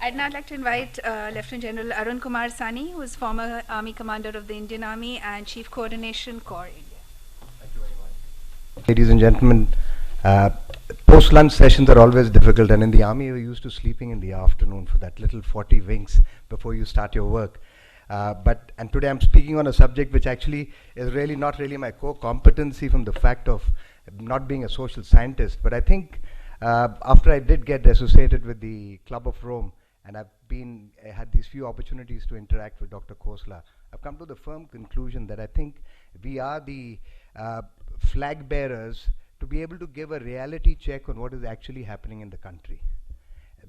I'd now like to invite Lieutenant General Arun Kumar Sahni, who is former Army Commander of the Indian Army and Chief Coordination, CoR-India. Thank you very much. Ladies and gentlemen, post-lunch sessions are always difficult, and in the Army we're used to sleeping in the afternoon for that little 40 winks before you start your work. And today I'm speaking on a subject which actually is really not really my core competency from the fact of not being a social scientist, but I think after I did get associated with the Club of Rome, and I had these few opportunities to interact with Dr. Khosla, I've come to the firm conclusion that I think we are the flag bearers to be able to give a reality check on what is actually happening in the country.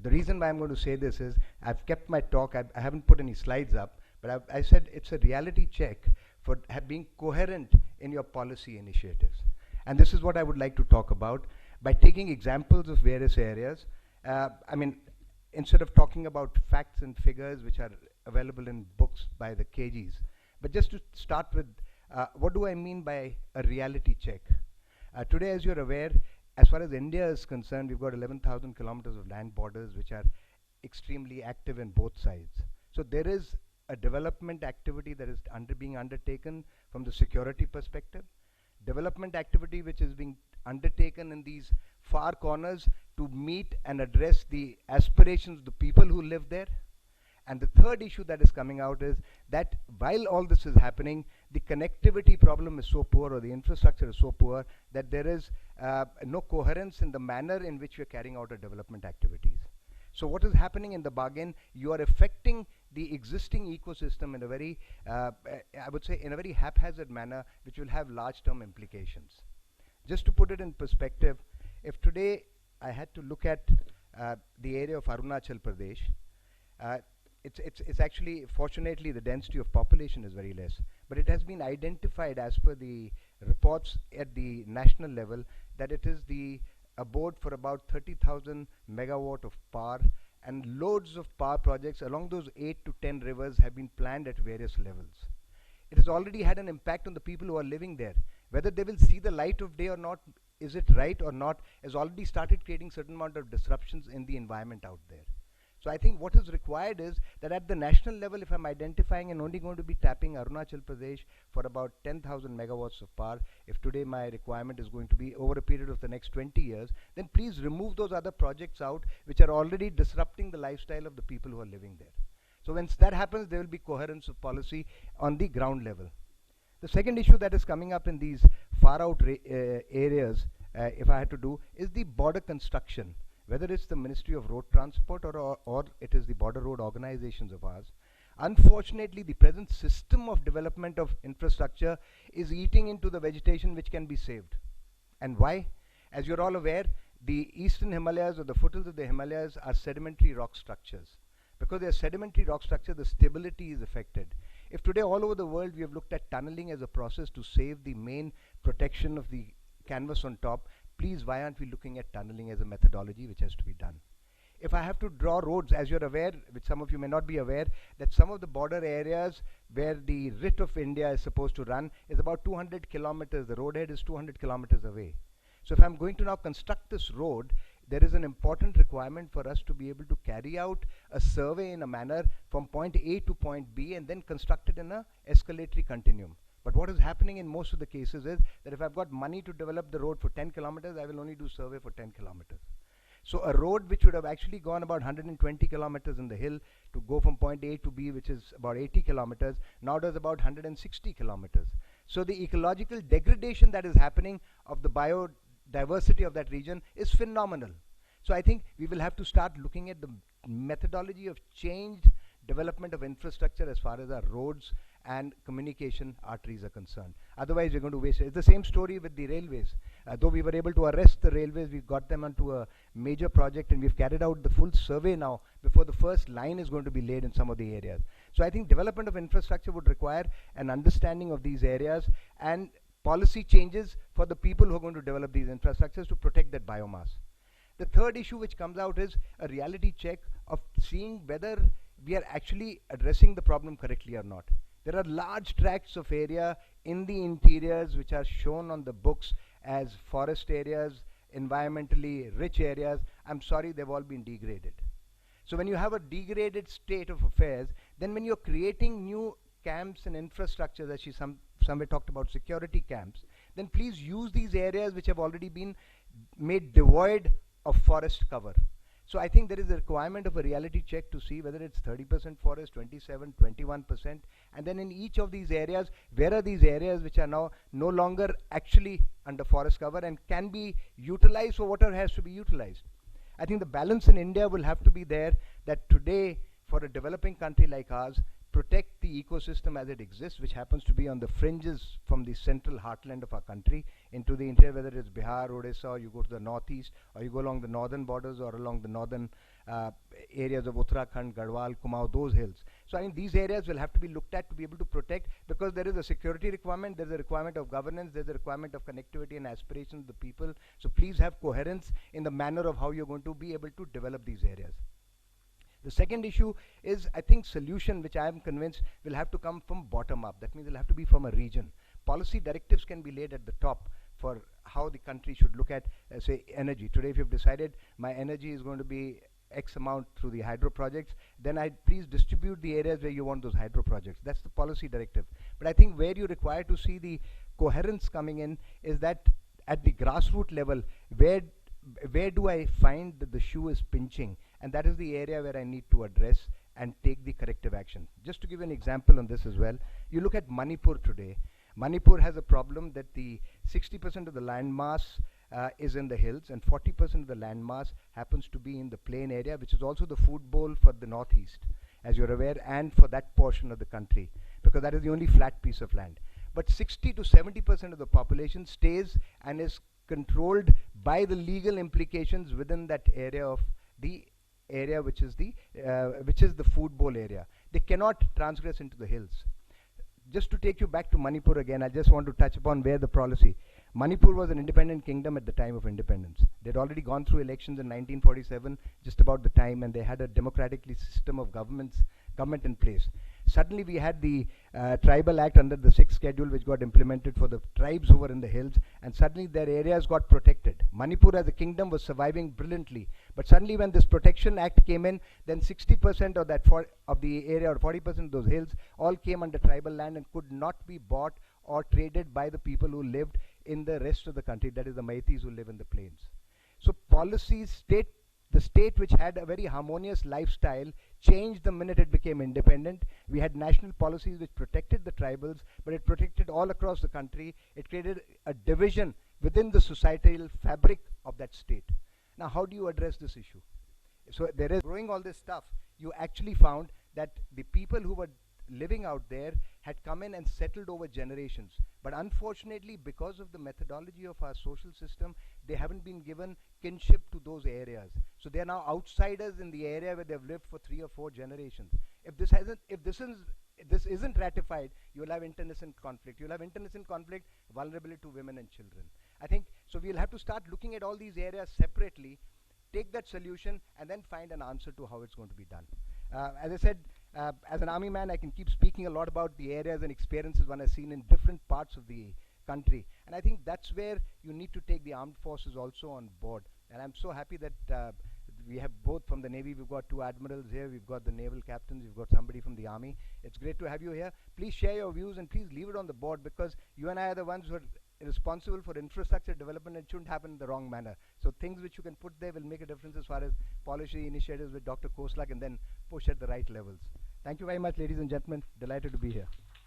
The reason why I'm going to say this is I've kept my talk, I haven't put any slides up, but I said it's a reality check for being coherent in your policy initiatives. And this is what I would like to talk about by taking examples of various areas. Instead of talking about facts and figures which are available in books by the KGs, but just to start with, what do I mean by a reality check? Today, as you're aware, as far as India is concerned, we've got 11,000 kilometers of land borders which are extremely active in both sides. So there is a development activity that is being undertaken from the security perspective, development activity which is being undertaken in these far corners to meet and address the aspirations of the people who live there. And the third issue that is coming out is that while all this is happening, the connectivity problem is so poor, or the infrastructure is so poor, that there is no coherence in the manner in which we are carrying out our development activities. So what is happening in the bargain? You are affecting the existing ecosystem in a very, I would say, in a very haphazard manner, which will have large-term implications. Just to put it in perspective, if today I had to look at the area of Arunachal Pradesh, it's actually, fortunately, the density of population is very less, but it has been identified as per the reports at the national level that it is the abode for about 30,000 megawatt of power, and loads of power projects along those 8 to 10 rivers have been planned at various levels. It has already had an impact on the people who are living there. Whether they will see the light of day or not, is it right or not, has already started creating certain amount of disruptions in the environment out there. So I think what is required is that at the national level, if I'm identifying and only going to be tapping Arunachal Pradesh for about 10,000 megawatts of power, if today my requirement is going to be over a period of the next 20 years, then please remove those other projects out which are already disrupting the lifestyle of the people who are living there. So once that happens, there will be coherence of policy on the ground level. The second issue that is coming up in these far out areas, if I had to do, is the border construction. Whether it's the Ministry of Road Transport or it is the border road organizations of ours. Unfortunately, the present system of development of infrastructure is eating into the vegetation which can be saved. And why? As you're all aware, the eastern Himalayas or the foothills of the Himalayas are sedimentary rock structures. Because they are sedimentary rock structure, the stability is affected. If today all over the world we have looked at tunneling as a process to save the main protection of the canvas on top, please, why aren't we looking at tunneling as a methodology which has to be done? If I have to draw roads, as you're aware, which some of you may not be aware, that some of the border areas where the writ of India is supposed to run is about 200 kilometers. The roadhead is 200 kilometers away. So if I'm going to now construct this road, there is an important requirement for us to be able to carry out a survey in a manner from point A to point B and then construct it in a escalatory continuum. But what is happening in most of the cases is that if I've got money to develop the road for 10 kilometers, I will only do survey for 10 kilometers. So a road which would have actually gone about 120 kilometers in the hill to go from point A to B, which is about 80 kilometers, now does about 160 kilometers. So the ecological degradation that is happening of the biodiversity of that region is phenomenal. So I think we will have to start looking at the methodology of changed development of infrastructure as far as our roads and communication arteries are concerned. Otherwise, we're going to waste it. It's the same story with the railways. Though we were able to arrest the railways, we've got them onto a major project and we've carried out the full survey now before the first line is going to be laid in some of the areas. So I think development of infrastructure would require an understanding of these areas and policy changes for the people who are going to develop these infrastructures to protect that biomass. The third issue which comes out is a reality check of seeing whether we are actually addressing the problem correctly or not. There are large tracts of area in the interiors which are shown on the books as forest areas, environmentally rich areas. I'm sorry, they've all been degraded. So when you have a degraded state of affairs, then when you're creating new camps and infrastructure, as she somewhere talked about security camps, then please use these areas which have already been made devoid of forest cover. So I think there is a requirement of a reality check to see whether it's 30% forest, 27, 21%, and then in each of these areas, where are these areas which are now no longer actually under forest cover and can be utilized for whatever has to be utilized. I think the balance in India will have to be there, that today, for a developing country like ours, protect the ecosystem as it exists, which happens to be on the fringes from the central heartland of our country into the interior, whether it's Bihar, Odisha, or you go to the northeast, or you go along the northern borders, or along the northern areas of Uttarakhand, Garhwal, Kumaon, those hills. So I think these areas will have to be looked at to be able to protect, because there is a security requirement, there's a requirement of governance, there's a requirement of connectivity and aspirations of the people. So please have coherence in the manner of how you're going to be able to develop these areas. The second issue is, I think, solution, which I am convinced will have to come from bottom up. That means it'll have to be from a region. Policy directives can be laid at the top for how the country should look at, say, energy. Today, if you've decided my energy is going to be X amount through the hydro projects, then please distribute the areas where you want those hydro projects. That's the policy directive. But I think where you require to see the coherence coming in is that at the grassroots level, where do I find that the shoe is pinching? And that is the area where I need to address and take the corrective action. Just to give an example on this as well, you look at Manipur today. Manipur has a problem that the 60% of the land mass is in the hills, and 40% of the land mass happens to be in the plain area, which is also the food bowl for the northeast, as you're aware, and for that portion of the country, because that is the only flat piece of land. But 60 to 70% of the population stays and is controlled by the legal implications within that area of the area which is the food bowl area. They cannot transgress into the hills. Just to take you back to Manipur again, I just want to touch upon where the policy. Manipur was an independent kingdom at the time of independence. They'd already gone through elections in 1947, just about the time, and they had a democratic system of government in place. Suddenly we had the Tribal Act under the 6th schedule, which got implemented for the tribes who were in the hills, and suddenly their areas got protected. Manipur as a kingdom was surviving brilliantly, but suddenly when this Protection Act came in, then 60% of that of the area, or 40% of those hills, all came under tribal land and could not be bought or traded by the people who lived in the rest of the country, that is the Meiteis who live in the plains. So policies, the state which had a very harmonious lifestyle changed the minute it became independent. We had national policies which protected the tribals, but it protected all across the country. It created a division within the societal fabric of that state. Now, how do you address this issue? So there is, growing all this stuff, you actually found that the people who were living out there had come in and settled over generations. But unfortunately, because of the methodology of our social system, they haven't been given kinship to those areas. So they are now outsiders in the area where they've lived for 3 or 4 generations. If this isn't ratified, you will have internecine conflict. You'll have internecine conflict, vulnerability to women and children. I think, so we'll have to start looking at all these areas separately, take that solution, and then find an answer to how it's going to be done. As I said, as an army man, I can keep speaking a lot about the areas and experiences one has seen in different parts of the country. And I think that's where you need to take the armed forces also on board. And I'm so happy that we have both from the Navy, we've got 2 admirals here, we've got the naval captains, we've got somebody from the Army. It's great to have you here. Please share your views and please leave it on the board, because you and I are the ones who are responsible for infrastructure development. It shouldn't happen in the wrong manner. So things which you can put there will make a difference as far as policy initiatives with Dr. Koslak, and then push at the right levels. Thank you very much, ladies and gentlemen. Delighted to be here.